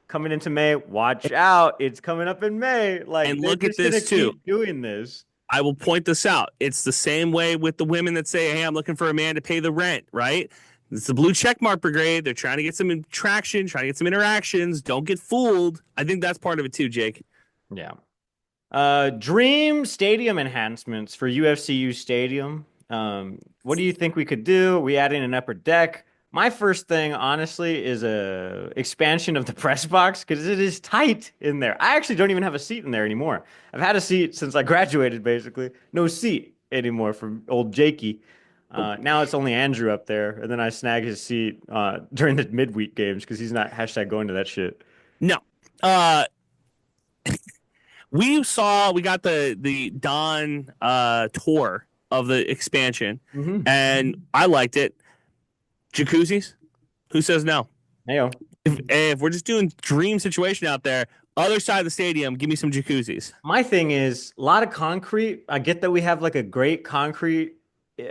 Coming into May, watch out. It's coming up in May. Like, and look at this too. Keep doing this. I will point this out. It's the same way with the women that say, hey, I'm looking for a man to pay the rent, right? It's the blue checkmark brigade. They're trying to get some traction, trying to get some interactions. Don't get fooled. I think that's part of it too, Jake. Yeah. Dream stadium enhancements for UFCU Stadium. What do you think we could do? We add in an upper deck. My first thing, honestly, is a expansion of the press box because it is tight in there. I actually don't even have a seat in there anymore. I've had a seat since I graduated, basically. No seat anymore from old Jakey. Now it's only Andrew up there, and then I snag his seat during the midweek games because he's not # going to that shit. No. We got the Don tour of the expansion, and I liked it. Jacuzzis? Who says no? Heyo. If we're just doing dream situation out there, other side of the stadium, give me some jacuzzis. My thing is a lot of concrete. I get that we have like a great concrete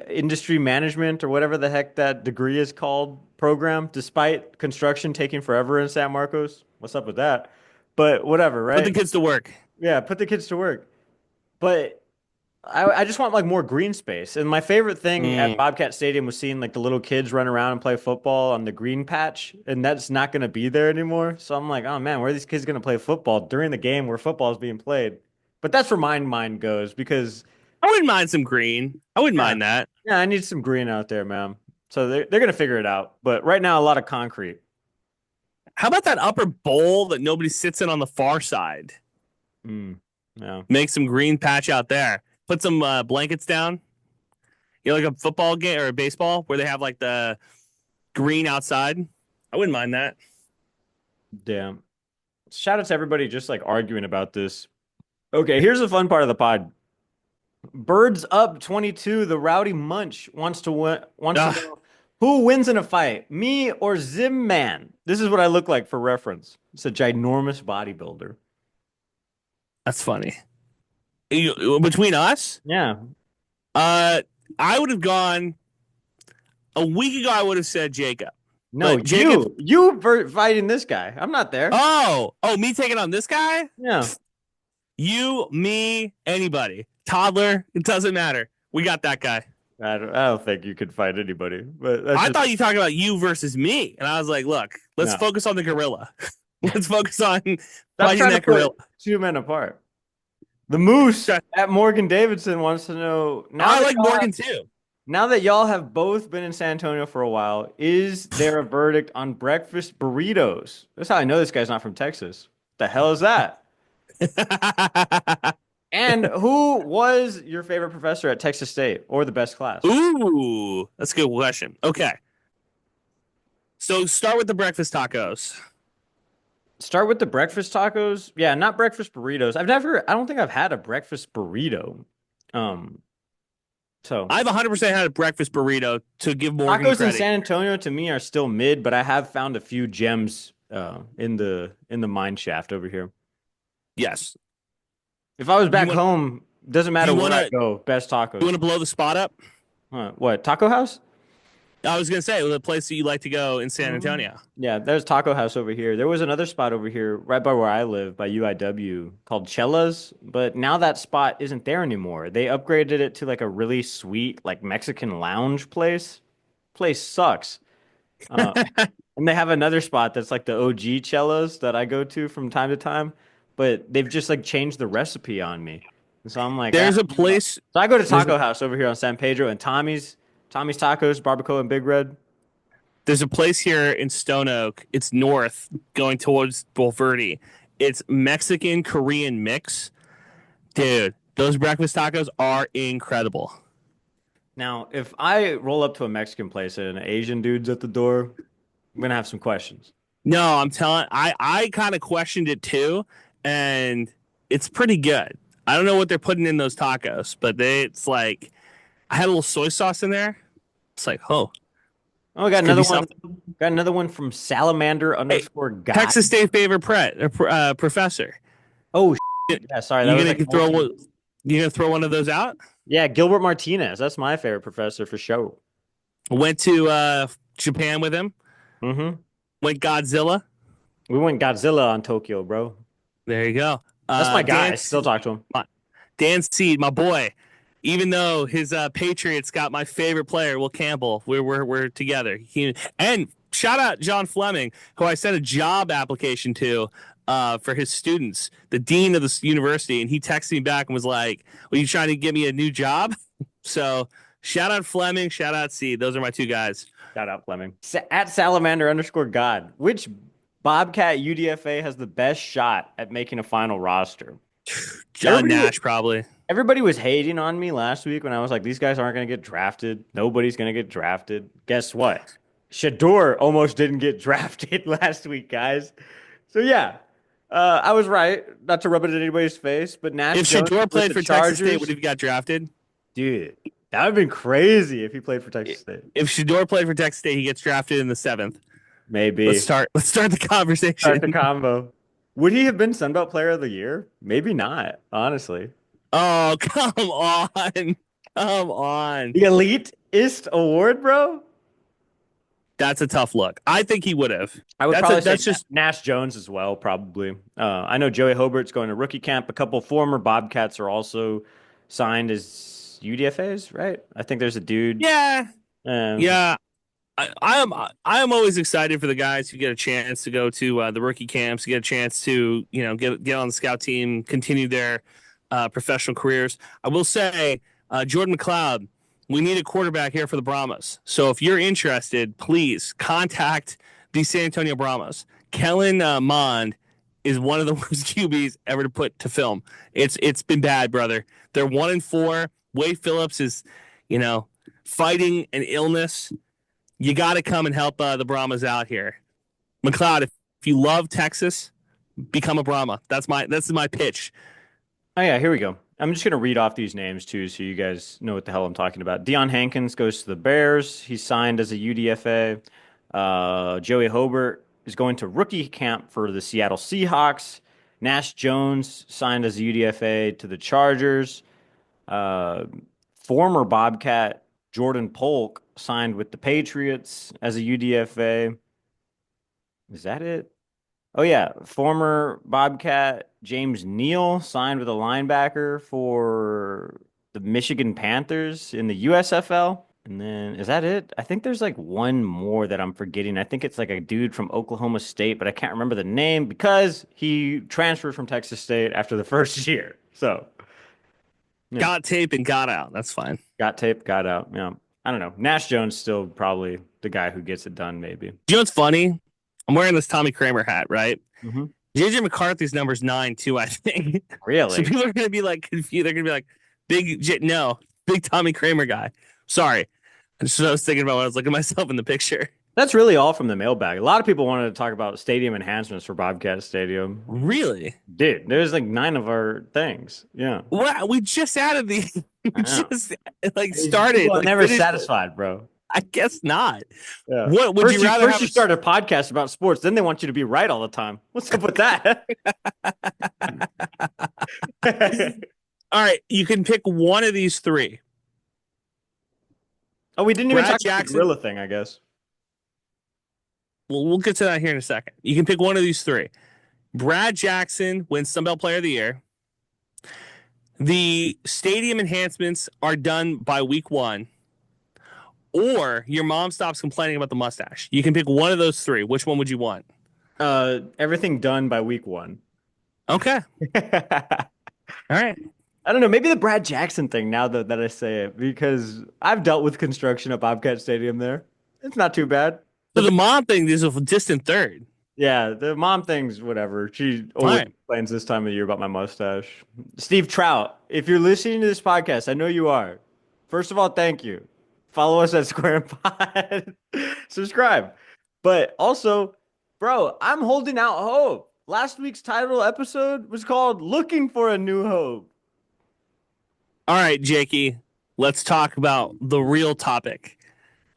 industry management or whatever the heck that degree is called program, despite construction taking forever in San Marcos. What's up with that? But whatever, right? Put the kids to work. Yeah, put the kids to work. But I just want like more green space. And my favorite thing at Bobcat Stadium was seeing like the little kids run around and play football on the green patch. And that's not going to be there anymore. So I'm like, oh man, where are these kids going to play football during the game where football is being played? But that's where my mind goes because I wouldn't mind some green. I wouldn't mind that. Yeah, I need some green out there, man. So they're going to figure it out. But right now, a lot of concrete. How about that upper bowl that nobody sits in on the far side? Yeah. Make some green patch out there. Put some blankets down. You know, like a football game or a baseball where they have like the green outside. I wouldn't mind that. Damn. Shout out to everybody just like arguing about this. Okay, here's the fun part of the pod. Birds Up 22, the Rowdy Munch wants to know who wins in a fight, me or Zim Man. This is what I look like for reference. It's a ginormous bodybuilder. That's funny. Between us? Yeah. I would have gone a week ago. I would have said Jacob. No, But Jacob, fighting this guy. I'm not there. oh, me taking on this guy? Yeah. You, me, anybody, toddler, it doesn't matter. We got that guy. I don't think you could fight anybody. But I thought you talking about you versus me, and I was like, look, let's focus on the gorilla. Let's focus on fighting that gorilla. Two men apart. The Moose at Morgan Davidson wants to know. I like Morgan too. Now that y'all have both been in San Antonio for a while, is there a verdict on breakfast burritos? That's how I know this guy's not from Texas. The hell is that? And who was your favorite professor at Texas State or the best class? Ooh, that's a good question. Okay. So start with the breakfast tacos. Start with the breakfast tacos? Yeah, not breakfast burritos. I don't think I've had a breakfast burrito. So I've 100% had a breakfast burrito to give Morgan tacos credit. in San Antonio to me are still mid, but I have found a few gems in the mine shaft over here. Yes. If I was back home, doesn't matter where I go. Best tacos. You want to blow the spot up? What, Taco House? I was gonna say the place that you like to go in San Antonio. Yeah, there's Taco House over here. There was another spot over here right by where I live, by UIW, called Chella's, but now that spot isn't there anymore. They upgraded it to like a really sweet, like Mexican lounge place. Place sucks. And they have another spot that's like the OG Chella's that I go to from time to time, but they've just like changed the recipe on me. And so I'm like, there's a place. So I go to Taco House over here on San Pedro and Tommy's Tacos, Barbacoa, and Big Red. There's a place here in Stone Oak. It's north, going towards Bulverde. It's Mexican Korean mix. Dude, those breakfast tacos are incredible. Now, if I roll up to a Mexican place and an Asian dude's at the door, I'm gonna have some questions. No, I'm telling. I kind of questioned it too, and it's pretty good. I don't know what they're putting in those tacos, but it's like I had a little soy sauce in there. It's like, oh, we got another one. Got another one from Salamander _ God. Texas State favorite professor. Oh, yeah. Sorry, you gonna throw one of those out? Yeah, Gilbert Martinez. That's my favorite professor for sure. Went to Japan with him. Mm-hmm. Went Godzilla. We went Godzilla on Tokyo, bro. There you go. That's my guy. I still talk to him. Dan Seed, my boy. Even though his Patriots got my favorite player, Will Campbell, we're together. And shout out John Fleming, who I sent a job application to for his students, the dean of this university, and he texted me back and was like, "Are you trying to get me a new job?" So shout out Fleming, shout out Seed. Those are my two guys. Shout out Fleming. At Salamander _ God. Which Bobcat UDFA has the best shot at making a final roster? John Nash, probably. Everybody was hating on me last week when I was like, these guys aren't going to get drafted. Nobody's going to get drafted. Guess what? Shador almost didn't get drafted last week, guys. So, yeah, I was right. Not to rub it in anybody's face, but Nash. If Shador played for Texas State, would he have got drafted? Dude, that would have been crazy if he played for Texas State. If Shador played for Texas State, he gets drafted in the 7th. Maybe. Let's start the conversation. Start the combo. Would he have been Sunbelt Player of the Year? Maybe not, honestly. Oh, come on. Come on. The Eliteist Award, bro? That's a tough look. I think he would have. I would probably say just Nash Jones as well, probably. I know Joey Hobart's going to rookie camp. A couple former Bobcats are also signed as UDFAs, right? I think there's a dude. Yeah. Yeah. I am always excited for the guys who get a chance to go to the rookie camps, get a chance to get on the scout team, continue their professional careers. I will say, Jordan McLeod, we need a quarterback here for the Brahmas. So if you're interested, please contact the San Antonio Brahmas. Kellen Mond is one of the worst QBs ever to put to film. It's been bad, brother. They're 1-4. Wade Phillips is, fighting an illness. You got to come and help the Brahmas out here. McLeod, if you love Texas, become a Brahma. That's my pitch. Oh, yeah, here we go. I'm just going to read off these names, too, so you guys know what the hell I'm talking about. Deion Hankins goes to the Bears. He's signed as a UDFA. Joey Hobart is going to rookie camp for the Seattle Seahawks. Nash Jones signed as a UDFA to the Chargers. Former Bobcat Jordan Polk signed with the Patriots as a UDFA. Is that it? Oh yeah, former Bobcat James Neal signed with a linebacker for the Michigan Panthers in the USFL. And then is that it? I think there's like one more that I'm forgetting. I think it's like a dude from Oklahoma State, but I can't remember the name because he transferred from Texas State after the first year. So yeah. Got tape and got out. That's fine. Got tape, got out. Yeah. I don't know. Nash Jones still probably the guy who gets it done, maybe. Do you know what's funny? I'm wearing this Tommy Kramer hat, right? Mm-hmm. JJ McCarthy's number's 9 too, I think. Really? So people are gonna be like confused. They're gonna be like, big Tommy Kramer guy. Sorry. That's what I was thinking about when I was looking at myself in the picture. That's really all from the mailbag. A lot of people wanted to talk about stadium enhancements for Bobcat Stadium. Really? Dude, there's like 9 of our things. Yeah. Wow, we just added the we just like started. Like, never satisfied, bro. I guess not. Yeah. What would you rather first you start a podcast about sports, then they want you to be right all the time. What's up with that? All right, you can pick one of these 3. Oh, we didn't even Brad talk Jackson. about the gorilla thing, I guess. Well, we'll get to that here in a second. You can pick one of these 3. Brad Jackson wins Sunbelt Player of the Year. The stadium enhancements are done by week 1. Or your mom stops complaining about the mustache. You can pick one of those 3. Which one would you want? Everything done by week 1. Okay. All right. I don't know. Maybe the Brad Jackson thing now that I say it, because I've dealt with construction at Bobcat Stadium there. It's not too bad. So the mom thing is a distant third. Yeah, the mom thing's whatever. She always complains this time of year about my mustache. Steve Trout, if you're listening to this podcast, I know you are. First of all, thank you. Follow us at Squarin Pod. Subscribe. But also, bro, I'm holding out hope. Last week's title episode was called Looking for a New Hope. All right, Jakey, let's talk about the real topic.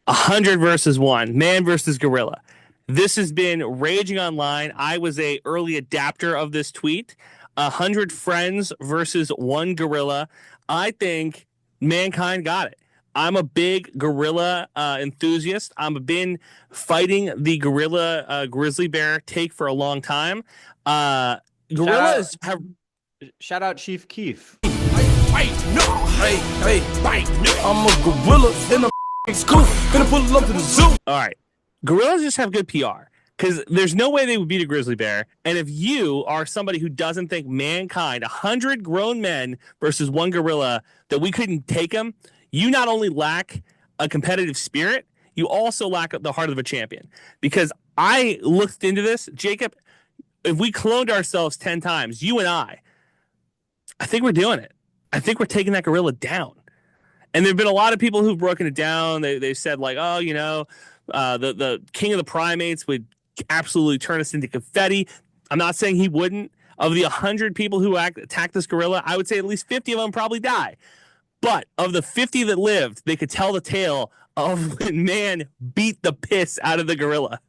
100 versus 1, man versus gorilla. This has been raging online. I was a early adapter of this tweet. 100 friends versus 1 gorilla. I think mankind got it. I'm a big gorilla enthusiast. I've been fighting the gorilla grizzly bear take for a long time. Gorillas have... Shout out Chief Keef. I'm a gorilla in a scoop. Gonna pull it up to the zoo. All right. Gorillas just have good PR because there's no way they would beat a grizzly bear. And if you are somebody who doesn't think mankind, 100 grown men versus 1 gorilla, that we couldn't take them, you not only lack a competitive spirit, you also lack the heart of a champion. Because I looked into this, Jacob, if we cloned ourselves 10 times, you and I think we're doing it. I think we're taking that gorilla down. And there have been a lot of people who've broken it down. They've said like, oh, you know, the king of the primates would absolutely turn us into confetti. I'm not saying he wouldn't. Of the 100 people who attacked this gorilla, I would say at least 50 of them probably die. But of the 50 that lived, they could tell the tale of when man beat the piss out of the gorilla.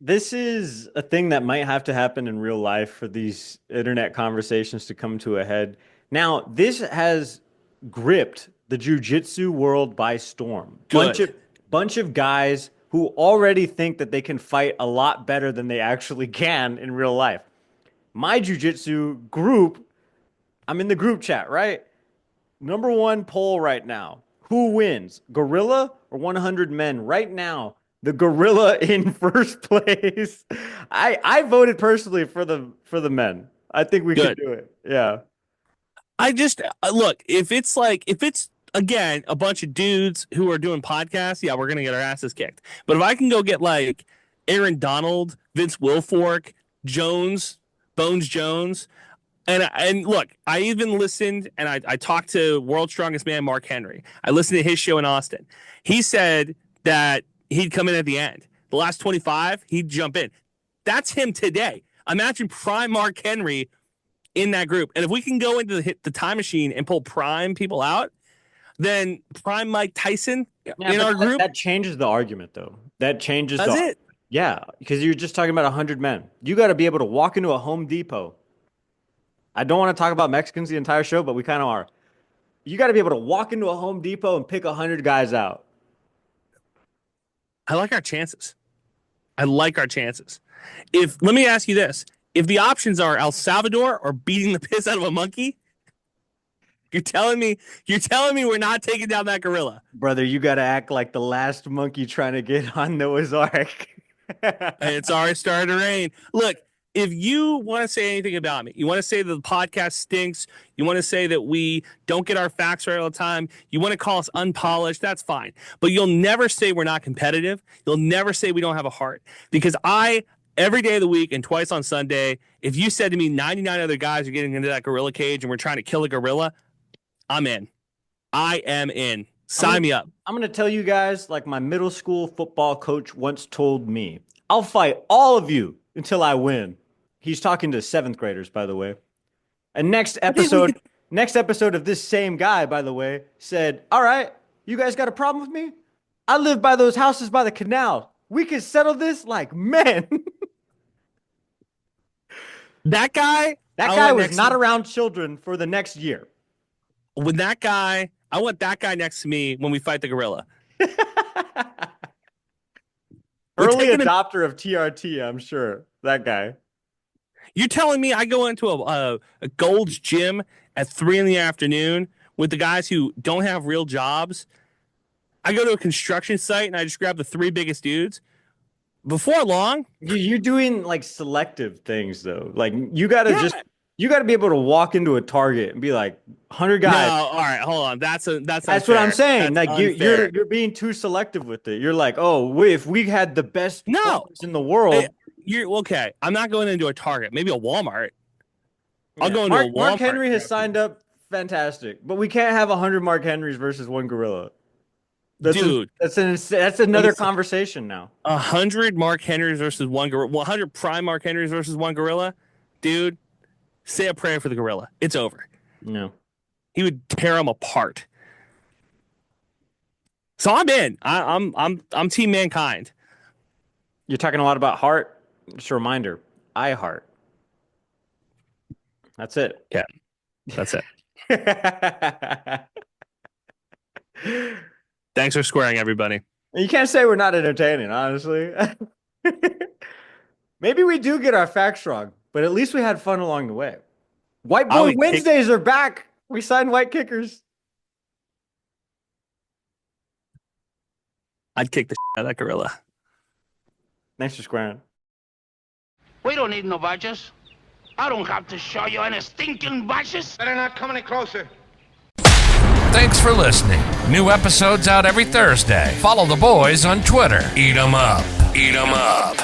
This is a thing that might have to happen in real life for these internet conversations to come to a head. Now, this has gripped the jiu-jitsu world by storm. Bunch of guys who already think that they can fight a lot better than they actually can in real life. My jiu-jitsu group, I'm in the group chat, right? Number 1 poll right now. Who wins, gorilla or 100 men? Right now, the gorilla in first place. I voted personally for the men. I think we could do it. Yeah. I just look, if it's again a bunch of dudes who are doing podcasts, yeah, we're gonna get our asses kicked. But if I can go get like Aaron Donald, Vince Wilfork, Bones Jones, and look, I even listened and I talked to World's Strongest Man Mark Henry. I listened to his show in Austin. He said that he'd come in at the end. The last 25, he'd jump in. That's him today. Imagine prime Mark Henry in that group. And if we can go into the time machine and pull prime people out, then prime Mike Tyson in our group. That changes the argument, though. That changes. Does it? Yeah, because you're just talking about 100 men. You got to be able to walk into a Home Depot. I don't want to talk about Mexicans the entire show, but we kind of are. You got to be able to walk into a Home Depot and pick 100 guys out. I like our chances. Let me ask you this. If the options are El Salvador or beating the piss out of a monkey, you're telling me we're not taking down that gorilla. Brother, you got to act like the last monkey trying to get on Noah's Ark. It's already started to rain. Look, if you want to say anything about me, you want to say that the podcast stinks, you want to say that we don't get our facts right all the time, you want to call us unpolished, that's fine. But you'll never say we're not competitive. You'll never say we don't have a heart. Because every day of the week and twice on Sunday, if you said to me 99 other guys are getting into that gorilla cage and we're trying to kill a gorilla, I'm in. I am in. Sign me up. I'm going to tell you guys, like my middle school football coach once told me, I'll fight all of you until I win. He's talking to 7th graders, by the way. And next episode of this same guy, by the way, said, all right, you guys got a problem with me? I live by those houses by the canal. We can settle this like men. That guy was not around children for the next year. I want that guy next to me when we fight the gorilla. Early adopter of TRT, I'm sure. That guy. You're telling me I go into a Gold's Gym at 3 p.m. with the guys who don't have real jobs? I go to a construction site and I just grab the 3 biggest dudes. Before long, you're doing like selective things though. Like you gotta be able to walk into a Target and be like 100 guys. No, all right, hold on. That's what I'm saying. That's like you're being too selective with it. You're like, oh, if we had the best in the world. You're okay. I'm not going into a Target. Maybe a Walmart. I'll go into a Walmart. Mark Henry has signed up. Fantastic, but we can't have 100 Mark Henrys versus 1 gorilla. That's another conversation now. 100 Mark Henrys versus 1 gorilla. 100 prime Mark Henrys versus 1 gorilla, dude. Say a prayer for the gorilla. It's over. No, he would tear him apart. So I'm in. I'm Team Mankind. You're talking a lot about heart. Just a reminder, I heart. That's it. Yeah, that's it. Thanks for squaring, everybody. You can't say we're not entertaining, honestly. Maybe we do get our facts wrong, but at least we had fun along the way. White Boy Wednesdays are back. We signed white kickers. I'd kick the shit out of that gorilla. Thanks for squaring. We don't need no badges. I don't have to show you any stinking badges. Better not come any closer. Thanks for listening. New episodes out every Thursday. Follow the boys on Twitter. Eat 'em up. Eat 'em up.